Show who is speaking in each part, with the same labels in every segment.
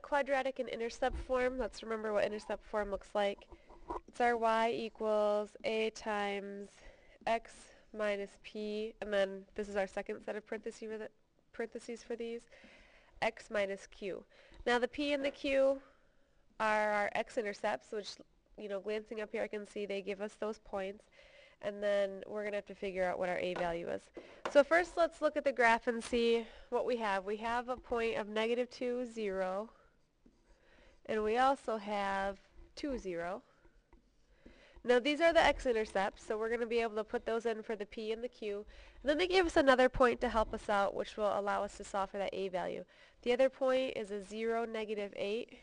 Speaker 1: quadratic in intercept form. Let's remember what intercept form looks like. It's our y equals a times x minus p, and then this is our second set of parentheses for these, x minus q. Now the p and the q are our x-intercepts, which, glancing up here I can see they give us those points, and then we're going to have to figure out what our a value is. So first let's look at the graph and see what we have. We have a point of -2, 0, and we also have 2, 0. Now these are the x-intercepts, so we're going to be able to put those in for the p and the q. And then they gave us another point to help us out, which will allow us to solve for that a value. The other point is a 0, -8,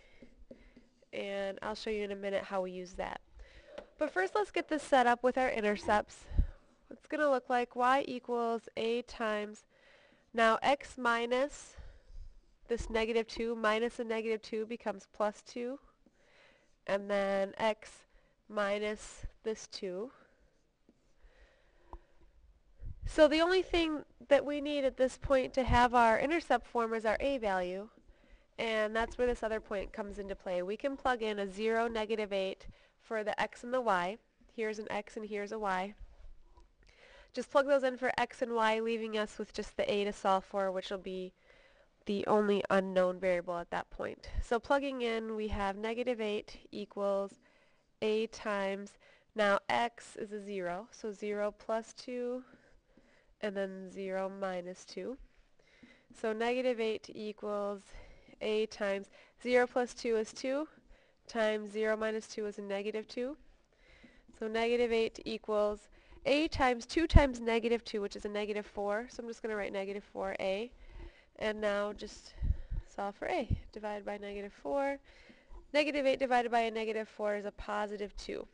Speaker 1: and I'll show you in a minute how we use that. But first let's get this set up with our intercepts. It's going to look like y equals a times, now x minus this -2 minus a -2 becomes +2, and then x minus this 2. So the only thing that we need at this point to have our intercept form is our a value, and that's where this other point comes into play. We can plug in a 0, -8 for the x and the y. Here's an x and here's a y. Just plug those in for x and y, leaving us with just the a to solve for, which will be the only unknown variable at that point. So plugging in, we have -8 equals a times, now x is a 0, so 0 plus 2, and then 0 minus 2. So -8 equals a times 0 plus 2 is 2, times 0 minus 2 is a -2. So -8 equals a times 2 times -2, which is a -4, so I'm just going to write -4a. And now just solve for a. Divided by -4. -8 divided by a -4 is a +2.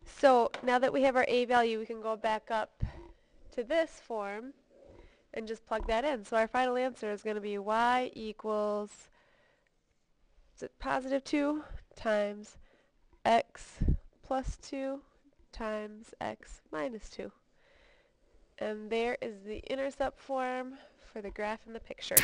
Speaker 1: So now that we have our a value, we can go back up to this form and just plug that in. So our final answer is going to be y equals, is it +2 times x plus 2 times x minus 2. And there is the intercept form for the graph in the picture.